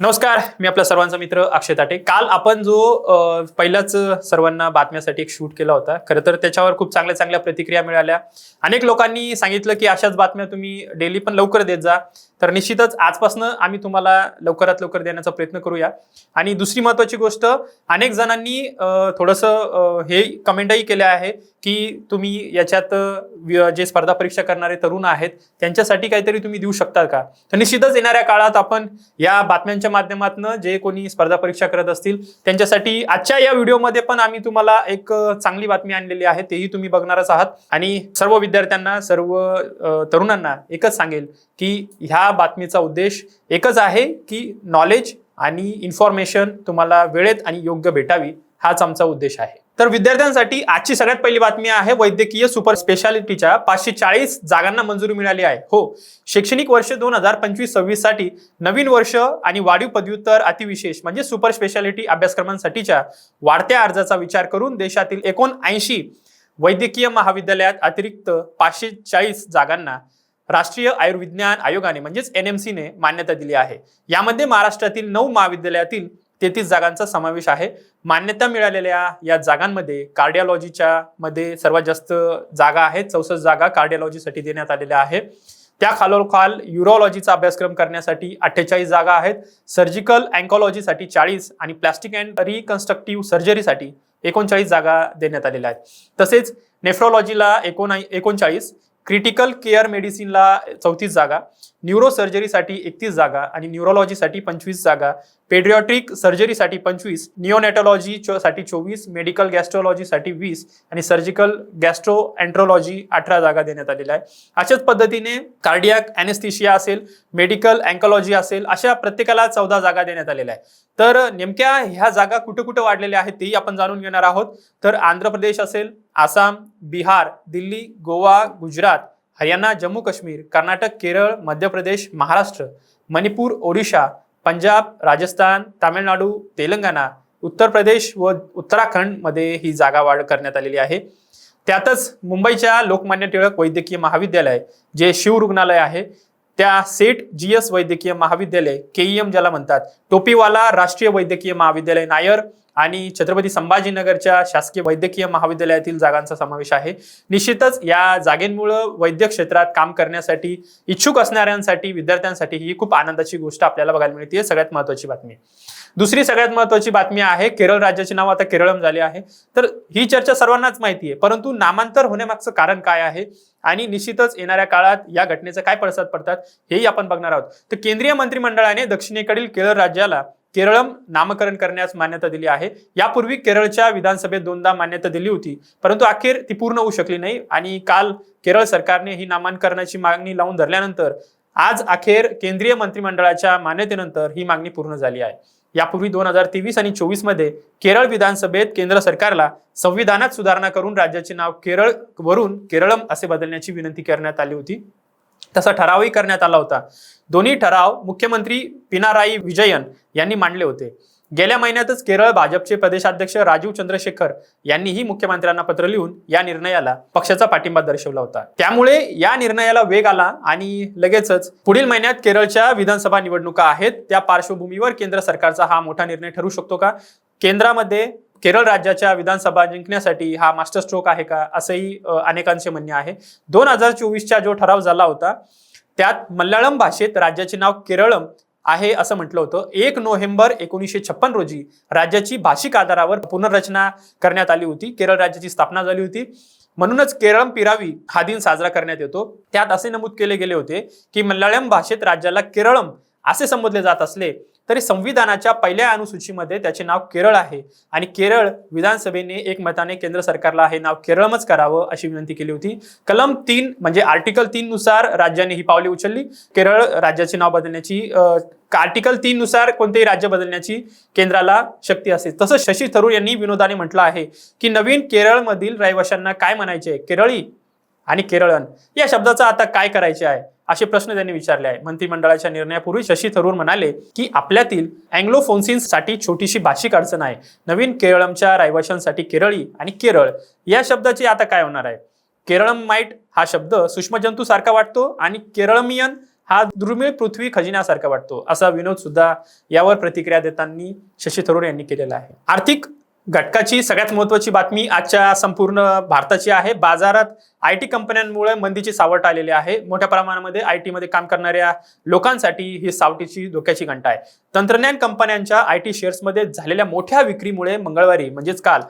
नमस्कार, मी आपल्या सर्वांचा मित्र अक्षय ताटे. काल आपण जो पहिलाच सर्वांना बातम्यासाठी एक शूट केला होता. खरं तर त्याच्यावर खूप चांगल्या चांगल्या प्रतिक्रिया मिळाल्या. अनेक लोकांनी सांगितलं की अशाच बातम्या तुम्ही डेली पण लवकर देत जा. तर निश्चितच आजपासून आम्ही तुम्हाला लवकरात लवकर देण्याचा प्रयत्न करूया. आणि दुसरी महत्त्वाची गोष्ट, अनेक जणांनी थोडंसं हे कमेंटही केल्या आहे की तुम्ही याच्यात जे स्पर्धा परीक्षा करणारे तरुण आहेत त्यांच्यासाठी काहीतरी तुम्ही देऊ शकता का. तर निश्चितच येणाऱ्या काळात आपण या बातम्यांच्या माध्यमातून जे कोणी स्पर्धा परीक्षा करत असतील त्यांच्यासाठी आजच्या या व्हिडिओमध्ये पण आम्ही तुम्हाला एक चांगली बातमी आणलेली आहे, तेही तुम्ही बघणारच आहात. आणि सर्व विद्यार्थ्यांना, सर्व तरुणांना एकच सांगेल की ह्या बातमीचा उद्देश एकच आहे की नॉलेज आणि इन्फॉर्मेशन तुम्हाला वेळेत आणि योग्य भेटावी, हाच आमचा उद्देश आहे. तर विद्यार्थ्यांसाठी आजची सगळ्यात पहिली बातमी आहे वैद्यकीय सुपर स्पेशालिटीच्या 540 जागांना मंजुरी मिळाली आहे. हो, शैक्षणिक वर्ष 2025-26 साठी नवीन वर्ष आणि वाढीव पदव्युत्तर अतिविशेष म्हणजे सुपर स्पेशालिटी अभ्यासक्रमांसाठीच्या वाढत्या अर्जाचा विचार करून देशातील 79 वैद्यकीय महाविद्यालयात अतिरिक्त 540 जागांना राष्ट्रीय आयुर्विज्ञान आयोगाने म्हणजेच NMC ने मान्यता दिली आहे. यामध्ये महाराष्ट्रातील 9 महाविद्यालयातील 33 जागांचा समावेश आहे. मान्यता मिळालेल्या या जागांमध्ये कार्डिओलॉजीच्या मध्ये सर्वात जास्त जागा आहेत. 64 जागा कार्डिओलॉजीसाठी देण्यात आलेल्या आहेत. त्या खालोखाल युरोलॉजीचा अभ्यासक्रम करण्यासाठी 48 जागा आहेत. सर्जिकल अँकॉलॉजीसाठी 40 आणि प्लास्टिक अँड रिकन्स्ट्रक्टिव्ह सर्जरीसाठी 39 जागा देण्यात आलेल्या आहेत. तसेच नेफ्रोलॉजीला 39, क्रिटिकल केअर मेडिसिनला 34 जागा, न्यूरो सर्जरीसाठी 31 जागा आणि न्यूरोलॉजीसाठी 25 जागा, पेडियाट्रिक सर्जरीसाठी 25, निओनेटॉलॉजीसाठी 24, मेडिकल गॅस्ट्रोलॉजीसाठी 20 आणि सर्जिकल गॅस्ट्रोएंट्रोलॉजी 18 जागा देण्यात आलेल्या आहे. अशाच पद्धतीने कार्डियाक ॲनेस्थेशिया असेल, मेडिकल अँकॉलॉजी असेल, अशा प्रत्येकाला 14 जागा देण्यात आलेल्या आहे. तर नेमक्या ह्या जागा कुठे कुठे वाढलेल्या आहेत तेही आपण जाणून घेणार आहोत. तर आंध्र प्रदेश असेल, आसाम, बिहार, दिल्ली, गोवा, गुजरात, हरियाणा, जम्मू काश्मीर, कर्नाटक, केरळ, मध्य प्रदेश, महाराष्ट्र, मणिपूर, ओडिशा, पंजाब, राजस्थान, तामिळनाडू, तेलंगणा, उत्तर प्रदेश व उत्तराखंड मध्ये ही जागा वाढ करण्यात आलेली आहे. त्यातच मुंबईच्या लोकमान्य टिळक वैद्यकीय महाविद्यालय जे शिव रुग्णालय आहे, त्या सेठ GS वैद्यकीय महाविद्यालय KEM ज्याला म्हणतात, टोपीवाला राष्ट्रीय वैद्यकीय महाविद्यालय नायर आणि छत्रपती संभाजीनगरच्या शासकीय वैद्यकीय महाविद्यालयातील जागांचा समावेश आहे. निश्चितच या जागेंमुळे वैद्य क्षेत्रात काम करण्यासाठी इच्छुक असणाऱ्यांसाठी, विद्यार्थ्यांसाठी ही खूप आनंदाची गोष्ट आपल्याला बघायला मिळते. सगळ्यात महत्त्वाची बातमी. दुसरी सगळ्यात महत्त्वाची बातमी आहे केरळ राज्याचे नाव आता केरळम झाले आहे. तर ही चर्चा सर्वांनाच माहिती आहे, परंतु नामांतर होण्यामागचं कारण काय आहे आणि निश्चितच येणाऱ्या काळात या घटनेचा काय पडसाद पडतात हेही आपण बघणार आहोत. तर केंद्रीय मंत्रिमंडळाने दक्षिणेकडील केरळ राज्याला केरळम नामकरण करण्यास मान्यता दिली आहे. यापूर्वी केरळच्या विधानसभेत 2दा मान्यता दिली होती, परंतु अखेर ती पूर्ण होऊ शकली नाही आणि काल केरळ सरकारने ही नामांकरणाची मागणी लावून धरल्यानंतर आज अखेर केंद्रीय मंत्रिमंडळाच्या मान्यतेनंतर ही मागणी पूर्ण झाली आहे. यापूर्वी 2023 आणि 24 मध्ये केरळ विधानसभेत केंद्र सरकारला संविधानात सुधारणा करून राज्याचे नाव केरळ वरून केरळम असे बदलण्याची विनंती करण्यात आली होती. तसा ठरावही करण्यात आला होता. दोन्ही ठराव मुख्यमंत्री पिनाराई विजयन यांनी मांडले होते. गेल्या महिन्यातच केरळ भाजपचे प्रदेशाध्यक्ष राजीव चंद्रशेखर यांनीही मुख्यमंत्र्यांना पत्र लिहून या निर्णयाला पक्षाचा पाठिंबा दर्शवला होता. त्यामुळे या निर्णयाला वेग आला आणि लगेचच पुढील महिन्यात केरळच्या विधानसभा निवडणुका आहेत. त्या पार्श्वभूमीवर केंद्र सरकारचा हा मोठा निर्णय ठरू शकतो का? केंद्रामध्ये केरळ राज्याच्या विधानसभा जिंकण्यासाठी हा मास्टर स्ट्रोक आहे का, असंही अनेकांचे म्हणणे आहे. 2024चा जो ठराव झाला होता त्यात मल्याळम भाषेत राज्याचे नाव केरळम आहे असं म्हटलं होतं. 1 नोव्हेंबर 1956 रोजी राज्याची भाषिक आधारावर पुनर्रचना करण्यात आली होती. केरळ राज्याची स्थापना झाली होती. म्हणूनच केरळम पिरावी हा दिन साजरा करण्यात येतो. त्यात असे नमूद केले गेले होते की मल्याळम भाषेत राज्याला केरळम असे संबोधले जात असले तरी संविधानाच्या पहिल्या अनुसूचीमध्ये त्याचे नाव केरळ आहे आणि केरळ विधानसभेने एकमताने केंद्र सरकारला हे नाव केरळमच करावं अशी विनंती केली होती. कलम 3 म्हणजे आर्टिकल 3 नुसार राज्याने ही पावले उचलली. केरळ राज्याचे नाव बदलण्याची आर्टिकल 3 नुसार कोणतेही राज्य बदलण्याची केंद्राला शक्ती असते. तसंच शशी थरूर यांनी विनोदाने म्हटलं आहे की नवीन केरळमधील रहिवाशांना काय म्हणायचे, केरळी आणि केरळन या शब्दाचा आता काय करायचे आहे असे प्रश्न त्यांनी विचारले आहे. मंत्रिमंडळाच्या निर्णयापूर्वी शशी थरूर म्हणाले की आपल्यातील अँग्लोफोन्सिन्ससाठी छोटीशी भाषिक अडचण आहे. नवीन केरळमच्या रहिवाशांसाठी केरळी आणि केरळ या शब्दाची आता काय होणार आहे? केरळमाइट हा शब्द सूक्ष्मजंतू सारखा वाटतो आणि केरळमियन हा दुर्मिळ पृथ्वी खजिन्यासारखा वाटतो, असा विनोद सुद्धा यावर प्रतिक्रिया देताना शशी थरूर यांनी केलेला आहे. आर्थिक घटकाची सगळ्यात महत्त्वाची बातमी आजच्या संपूर्ण भारताची आहे. बाजारात आयटी कंपन्यांमुळे मंदीची सावट आलेली आहे. मोठ्या प्रमाणामध्ये आयटी मध्ये काम करणाऱ्या लोकांसाठी ही सावटीची धोक्याची घंटा आहे. तंत्रज्ञान कंपन्यांच्या आयटी शेअर्समध्ये झालेल्या मोठ्या विक्रीमुळे मंगळवारी म्हणजेच काल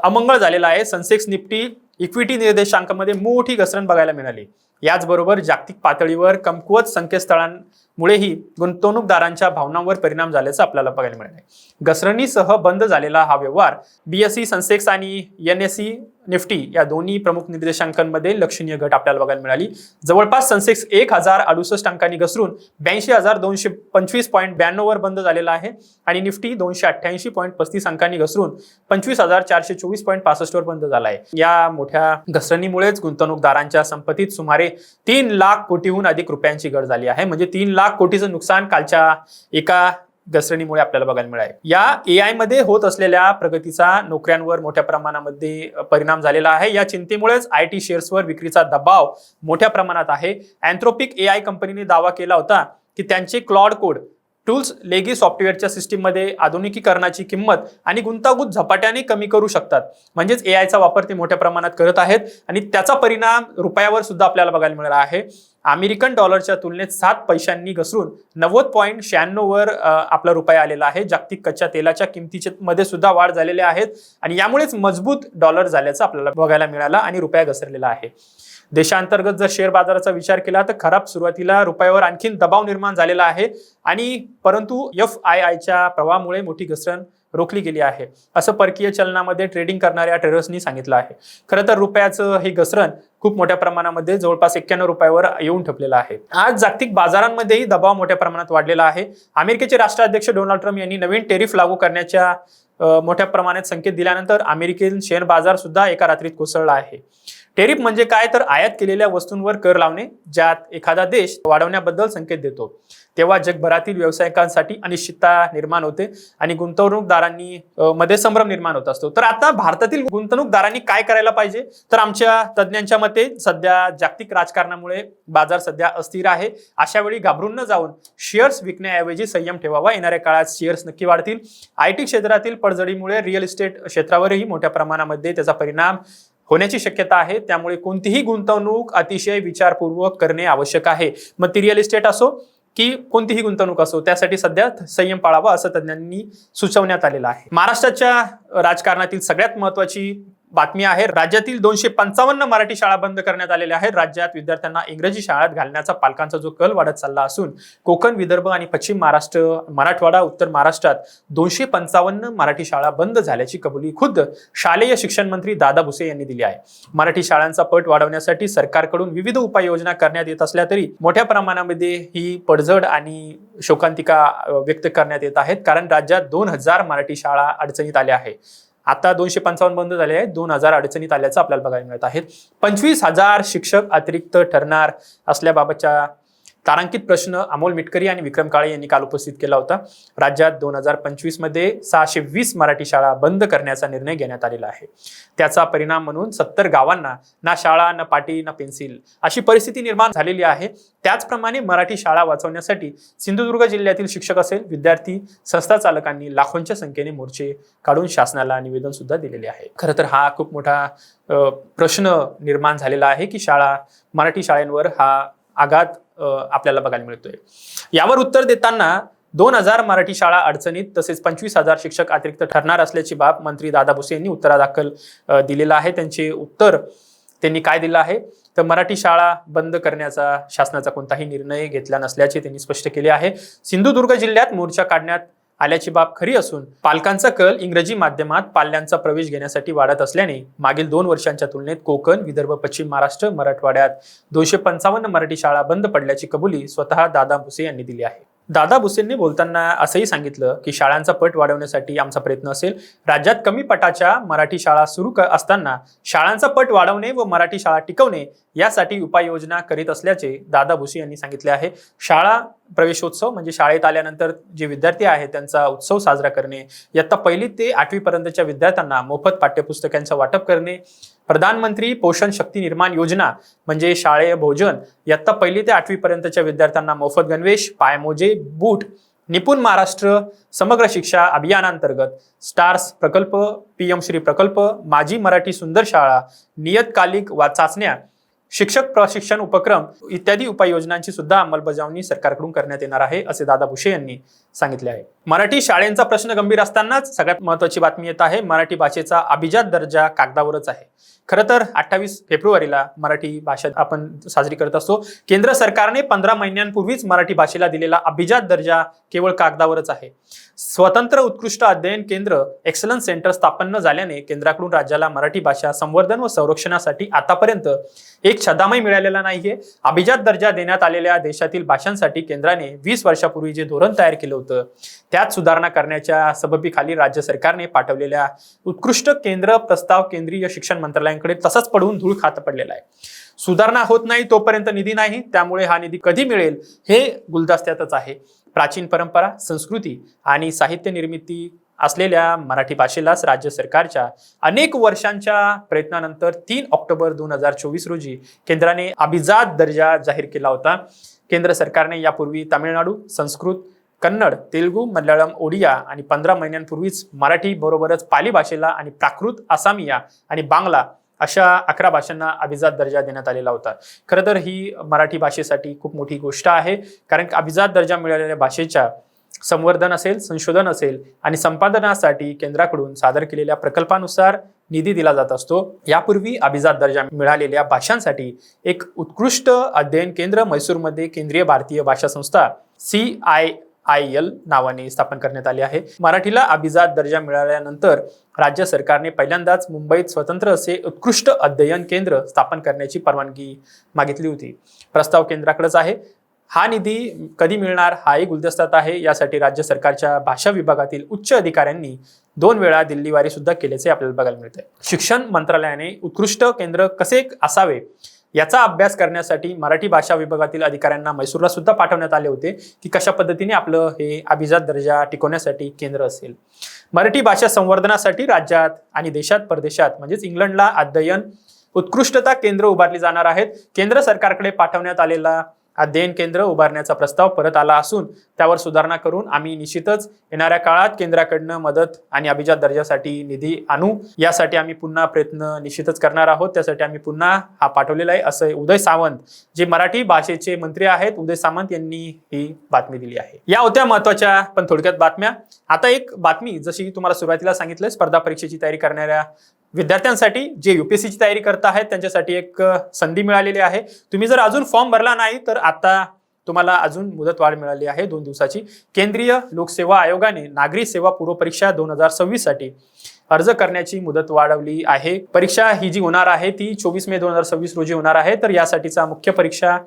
अमंगळ झालेला आहे. सेन्सेक्स निफ्टी इक्विटी निर्देशांकामध्ये मोठी घसरण बघायला मिळाली. याचबरोबर जागतिक पातळीवर कमकुवत संकेतस्थळांमुळेही गुंतवणूकदारांच्या भावनांवर परिणाम झाल्याचं आपल्याला बघायला मिळाले. घसरणीसह बंद झालेला हा व्यवहार बीएसई सेन्सेक्स आणि एनएसई निफ्टी या दोन्ही प्रमुख निर्देशांकांमध्ये लक्षणीय घट आपल्याला बघायला मिळाली. जवळपास सेन्सेक्स 1068 अंकांनी घसरून 82,225.92 वर बंद झालेला आहे आणि निफ्टी 288.35 अंकांनी घसरून 25,424.65 वर बंद झाला आहे. या मोठ्या घसरणीमुळेच गुंतवणूकदारांच्या संपत्तीत सुमारे 3 लाख कोटीहून अधिक रुपयांची घट झाली आहे. म्हणजे 3 लाख कोटीचं नुकसान कालच्या एका घसरणीमुळे आपल्याला बघायला मिळाले. या एआय मध्ये होत असलेल्या प्रगतीचा नोकऱ्यांवर मोठ्या प्रमाणामध्ये परिणाम झालेला आहे. या चिंतेमुळेच आयटी शेअर्सवर विक्रीचा दबाव मोठ्या प्रमाणात आहे. अँथ्रोपिक एआय कंपनीने दावा केला होता की त्यांचे क्लॉड कोड टूल्स लेगी सॉफ्टवेअरच्या सिस्टीममध्ये आधुनिकीकरणाची किंमत आणि गुंतागुंत झपाट्याने कमी करू शकतात. म्हणजेच एआयचा वापर ते मोठ्या प्रमाणात करत आहेत आणि त्याचा परिणाम रुपयावर सुद्धा आपल्याला बघायला मिळाला आहे. अमेरिकन डॉलरच्या तुलनेत 7 पैशांनी घसरून 90.96 वर आपला रुपया आलेला आहे. जागतिक कच्च्या तेलाच्या किमतीमध्ये सुद्धा वाढ झालेली आहे आणि यामुळेच मजबूत डॉलर झाल्याचं आपल्याला बघायला मिळालं आणि रुपया घसरलेला आहे. देशांतर्गत जर शेअर बाजाराचा विचार केला तर खराब सुरुवातीला रुपयावर आणखीन दबाव निर्माण झालेला आहे आणि परंतु FIIच्या प्रवाहामुळे मोठी घसरण रोखली गेली आहे, असं परकीय चलनामध्ये ट्रेडिंग करणाऱ्या ट्रेडर्सनी सांगितलं आहे. खरं तर रुपयाचं हे घसरण खूप मोठ्या प्रमाणामध्ये जवळपास 91 रुपयावर येऊन ठेपलेलं आहे. आज जागतिक बाजारांमध्येही दबाव मोठ्या प्रमाणात वाढलेला आहे. अमेरिकेचे राष्ट्राध्यक्ष डोनाल्ड ट्रम्प यांनी नवीन टेरिफ लागू करण्याच्या मोठ्या प्रमाणात संकेत दिल्यानंतर अमेरिकन शेअर बाजार सुद्धा एका रात्रीत कोसळला आहे. टेरिफ म्हणजे काय तर आयात केलेल्या वस्तूंवर कर लावणे, ज्यात एखादा देश वाढवण्याबद्दल संकेत देतो. तेव्हा जगभरातील व्यावसायिकांसाठी अनिश्चितता निर्माण होते आणि गुंतवणूकदारांनी मध्ये संभ्रम निर्माण होत असतो. तर आता भारतातील गुंतवणूकदारांनी काय करायला पाहिजे, तर आमच्या तज्ज्ञांच्या मते सध्या जागतिक राजकारणामुळे बाजार सध्या अस्थिर आहे. अशा वेळी घाबरून न जाऊन शेअर्स विकण्याऐवजी संयम ठेवावा. येणाऱ्या काळात शेअर्स नक्की वाढतील. आयटी क्षेत्रातील पडझडीमुळे रिअल इस्टेट क्षेत्रावरही मोठ्या प्रमाणामध्ये त्याचा परिणाम होण्याची शक्यता आहे. त्यामुळे कोणतीही गुंतवणूक अतिशय विचारपूर्वक करणे आवश्यक आहे. मग ती रिअल इस्टेट असो की कोणतीही गुंतवणूक असो, त्यासाठी सध्या संयम पाळावा असं तज्ज्ञांनी सुचवण्यात आलेलं आहे. महाराष्ट्राच्या राजकारणातील सगळ्यात महत्त्वाची बातमी आहे. राज्यातील 255 मराठी शाळा बंद करण्यात आलेल्या आहेत. राज्यात विद्यार्थ्यांना इंग्रजी शाळेत घालण्याचा पालकांचा जो कल वाढत चालला असून कोकण, विदर्भ आणि पश्चिम महाराष्ट्र, मराठवाडा, उत्तर महाराष्ट्रात 255 मराठी शाळा बंद झाल्याची कबुली खुद्द शालेय शिक्षण मंत्री दादा भुसे यांनी दिली आहे. मराठी शाळांचा पट वाढवण्यासाठी सरकारकडून विविध उपाययोजना करण्यात येत असल्या तरी मोठ्या प्रमाणामध्ये ही पडझड आणि शोकांतिका व्यक्त करण्यात येत आहेत. कारण राज्यात 2000 मराठी शाळा अडचणीत आल्या आहेत. आता 255 बंद झाले आहेत, 2000 अडचणीत आल्याचं आपल्याला बघायला मिळत आहे. 25,000 शिक्षक अतिरिक्त ठरणार असल्याबाबतच्या तारांकित प्रश्न अमोल मिटकरी आणि विक्रम काळे यांनी काल उपस्थित केला होता. राज्यात 2025 मध्ये 620 मराठी शाळा बंद करण्याचा निर्णय घेण्यात आलेला आहे. त्याचा परिणाम म्हणून 70 गावांना ना शाळा, ना पाटी, ना पेन्सिल अशी परिस्थिती निर्माण झालेली आहे. त्याचप्रमाणे मराठी शाळा वाचवण्यासाठी सिंधुदुर्ग जिल्ह्यातील शिक्षक असेल, विद्यार्थी, संस्था चालकांनी लाखोंच्या संख्येने मोर्चे काढून शासनाला निवेदन सुद्धा दिलेले आहे. खरं तर हा खूप मोठा प्रश्न निर्माण झालेला आहे की मराठी शाळांवर हा आघात आपल्याला बघायला मिळतोय. यावर उत्तर देताना 2000 मराठी शाळा अडचणीत तसेच 25,000 शिक्षक अतिरिक्त ठरणार असल्याची बाब मंत्री दादा भुसे यांनी उत्तरादाखल दिलेला आहे. त्यांचे उत्तर त्यांनी काय दिलं आहे तर मराठी शाळा बंद करण्याचा शासनाचा कोणताही निर्णय घेतला नसल्याचे त्यांनी स्पष्ट केले आहे. सिंधुदुर्ग जिल्ह्यात मोर्चा काढण्यात आल्याची बाब खरी असून पालकांचा कल इंग्रजी माध्यमात पाल्यांचा प्रवेश घेण्यासाठी वाढत असल्याने मागील 2 वर्षांच्या तुलनेत कोकण, विदर्भ, पश्चिम महाराष्ट्र, मराठवाड्यात 255 मराठी शाळा बंद पडल्याची कबुली स्वतः दादा भुसे यांनी दिली आहे. दादा भुसेंनी बोलताना असंही सांगितलं की शाळांचा पट वाढवण्यासाठी आमचा प्रयत्न असेल. राज्यात कमी पटाच्या मराठी शाळा सुरू असताना शाळांचा पट वाढवणे व मराठी शाळा टिकवणे यासाठी उपाययोजना करीत असल्याचे दादा भुसे यांनी सांगितले आहे. शाळा प्रवेशोत्सव म्हणजे शाळेत आल्यानंतर जे विद्यार्थी आहेत त्यांचा उत्सव साजरा करणे, इयत्ता 1ली ते 8वी पर्यंतच्या विद्यार्थ्यांना मोफत पाठ्यपुस्तकांचं वाटप करणे, प्रधानमंत्री पोषण शक्ती निर्माण योजना म्हणजे शाळेय भोजन, इयत्ता 1ली ते 8वी पर्यंतच्या विद्यार्थ्यांना मोफत गणवेश, पायमोजे, बूट, निपुण महाराष्ट्र समग्र शिक्षा अभियानांतर्गत स्टार्स प्रकल्प, PM श्री प्रकल्प, माझी मराठी सुंदर शाळा, नियतकालिक चाचण्या, शिक्षक प्रशिक्षण उपक्रम इत्यादी उपाययोजनांची सुद्धा अंमलबजावणी सरकारकडून करण्यात येणार आहे, असे दादा भुसे यांनी सांगितले आहे. मराठी शाळेंचा प्रश्न गंभीर असतानाच सगळ्यात महत्त्वाची बातमी येत आहे. मराठी भाषेचा अभिजात दर्जा कागदावरच आहे. खरं तर 28 फेब्रुवारीला मराठी भाषा आपण साजरी करत असतो. केंद्र सरकारने 15 महिन्यांपूर्वीच मराठी भाषेला दिलेला अभिजात दर्जा केवळ कागदावरच आहे. स्वतंत्र उत्कृष्ट अध्ययन केंद्र एक्सलन्स सेंटर स्थापन न झाल्याने केंद्राकडून राज्याला मराठी भाषा संवर्धन व संरक्षणासाठी आतापर्यंत एक शब्दही मिळालेला नाहीये. अभिजात दर्जा देण्यात आलेल्या देशातील भाषांसाठी केंद्राने 20 वर्षापूर्वी जे धोरण तयार केलं होतं त्यात सुधारणा करण्याच्या सबबीखाली राज्य सरकारने पाठवलेल्या उत्कृष्ट केंद्र प्रस्ताव केंद्रीय शिक्षण मंत्रालयाकडे तसाच पडून धूळ खात पडलेला आहे. सुधारणा होत नाही तोपर्यंत निधी नाही, त्यामुळे हा निधी कधी मिळेल हे गुलदस्त्यातच आहे. प्राचीन परंपरा, संस्कृती आणि साहित्य निर्मिती असलेल्या मराठी भाषेलाच राज्य सरकारच्या अनेक वर्षांच्या प्रयत्नानंतर 3 ऑक्टोबर 2024 रोजी केंद्राने अभिजात दर्जा जाहीर केला होता. केंद्र सरकारने यापूर्वी तामिळनाडू, संस्कृत, कन्नड, तेलुगू, मल्याळम, ओडिया आणि 15 महिन्यांपूर्वीच मराठी बरोबरच पाली भाषेला आणि प्राकृत, आसामिया आणि बांगला अशा 11 भाषांना अभिजात दर्जा देण्यात आलेला होता. खरं तर ही मराठी भाषेसाठी खूप मोठी गोष्ट आहे, कारण अभिजात दर्जा मिळालेल्या भाषेच्या संवर्धन असेल, संशोधन असेल आणि संपादनासाठी केंद्राकडून सादर केलेल्या प्रकल्पानुसार निधी दिला जात असतो. यापूर्वी अभिजात दर्जा मिळालेल्या भाषांसाठी एक उत्कृष्ट अध्ययन केंद्र मैसूरमध्ये केंद्रीय भारतीय भाषा संस्था CIIL नावाने स्थापन करण्यात आले आहे. मराठीला अभिजात दर्जा मिळाल्यानंतर राज्य सरकारने पहिल्यांदाच मुंबईत स्वतंत्र असे उत्कृष्ट अध्ययन केंद्र स्थापन करण्याची परवानगी मागितली होती. प्रस्ताव केंद्राकडेच आहे. हा निधी कधी मिळणार हाही गुलदस्त्यात आहे. यासाठी राज्य सरकारच्या भाषा विभागातील उच्च अधिकाऱ्यांनी 2 वेळा दिल्लीवारी सुद्धा केल्याचे आपल्याला बघायला मिळते. शिक्षण मंत्रालयाने उत्कृष्ट केंद्र कसे असावे याचा अभ्यास करण्यासाठी मराठी भाषा विभागातील अधिकाऱ्यांना मैसूरला सुद्धा पाठवण्यात आले होते की कशा पद्धतीने आपलं हे अभिजात दर्जा टिकवण्यासाठी केंद्र असेल. मराठी भाषा संवर्धनासाठी राज्यात आणि देशात परदेशात म्हणजेच इंग्लंडला अध्ययन उत्कृष्टता केंद्र उभारली जाणार आहेत. केंद्र सरकारकडे पाठवण्यात आलेला अध्ययन केंद्र उभारण्याचा प्रस्ताव परत आला असून त्यावर सुधारणा करून आम्ही निश्चितच येणाऱ्या काळात केंद्राकडनं मदत आणि अभिजात दर्जासाठी निधी आणू. यासाठी आम्ही पुन्हा प्रयत्न निश्चितच करणार आहोत. त्यासाठी आम्ही पुन्हा हा पाठवलेला आहे, असं उदय सामंत जे मराठी भाषेचे मंत्री आहेत, उदय सामंत यांनी ही बातमी दिली आहे. या होत्या महत्त्वाच्या पण थोडक्यात बातम्या. आता एक बातमी, जशी तुम्हाला सुरुवातीला सांगितलं, स्पर्धा परीक्षेची तयारी करणाऱ्या विद्यार्थ्यांसाठी जे UPSCची तयारी करत आहेत त्यांच्यासाठी एक संधी मिळालेली आहे. तुम्ही जर अजून फॉर्म भरला नाही तर आता तुम्हाला अजून मुदतवाढ मिळाली आहे 2 दिवसाची. केंद्रीय लोकसेवा आयोगाने नागरी सेवा पूर्व परीक्षा 2026 साठी अर्ज करण्याची मुदत वाढवली आहे. परीक्षा ही जी होणार आहे ती 24 मे 2026 रोजी होणार आहे. तर यासाठीचा मुख्य परीक्षा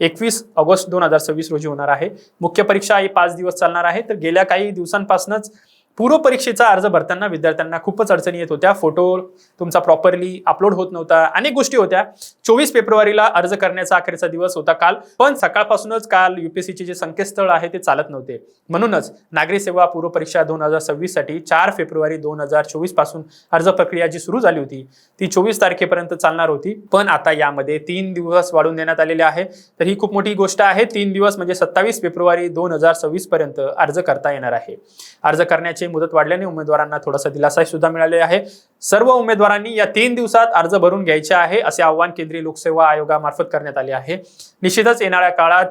21 ऑगस्ट 2026 रोजी होणार आहे. मुख्य परीक्षा ही 5 दिवस चालणार आहे. तर गेल्या काही दिवसांपासूनच पूर्व परीक्षेचा अर्ज भरताना विद्यार्थ्यांना खूपच अडचणी येत होत्या. फोटो तुमचा प्रॉपरली अपलोड होत नव्हता, अनेक गोष्टी होत्या. 24 फेब्रुवारीला अर्ज करण्याचा अखेरचा दिवस होता काल, पण सकाळपासूनच काल UPSCचे जे संकेतस्थळ आहे ते चालत नव्हते. म्हणूनच नागरी सेवा पूर्व परीक्षा 2026 साठी 4 फेब्रुवारी 2024 पासून अर्ज प्रक्रिया जी सुरू झाली होती ती 24 तारखेपर्यंत चालणार होती. पण आता यामध्ये 3 दिवस वाढवून देण्यात आलेले आहे. तर ही खूप मोठी गोष्ट आहे. 3 दिवस म्हणजे 27 फेब्रुवारी 2026 पर्यंत अर्ज करता येणार आहे. अर्ज करण्याची मुदत वाढल्याने उमेदवारांना थोडासा दिलासा सुद्धा मिळाले आहे. सर्व उमेदवारांनी या 3 दिवसात अर्ज भरून घ्यायचे आहे असे आवाहन केंद्रीय लोकसेवा आयोगामार्फत करण्यात आले आहे. निश्चितच येणाऱ्या काळात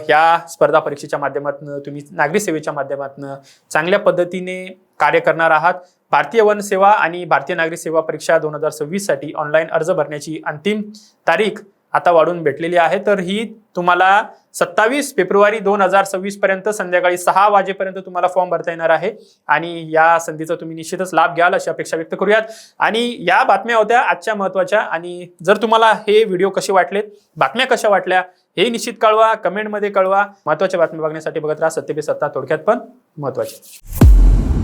या स्पर्धा परीक्षेच्या माध्यमातून तुम्ही नागरी सेवेच्या माध्यमातून चांगल्या पद्धतीने कार्य करणार आहात. भारतीय वन सेवा आणि भारतीय नागरी सेवा परीक्षा 2026 साठी ऑनलाईन अर्ज भरण्याची अंतिम तारीख आता वाढून भेटलेली आहे. तर ही तुम्हाला 27 फेब्रुवारी 2026 पर्यंत संध्याकाळी 6 वाजेपर्यंत तुम्हाला फॉर्म भरता येणार आहे आणि या संधीचा तुम्ही निश्चितच लाभ घ्याल अशी अपेक्षा व्यक्त करूयात. आणि या बातम्या होत्या आजच्या महत्त्वाच्या. आणि जर तुम्हाला हे व्हिडिओ कसे वाटले, बातम्या कशा वाटल्या हे निश्चित कळवा, कमेंटमध्ये कळवा. महत्त्वाच्या बातम्या बघण्यासाठी बघत राहा सत्य पे सत्ता, थोडक्यात पण महत्त्वाचे.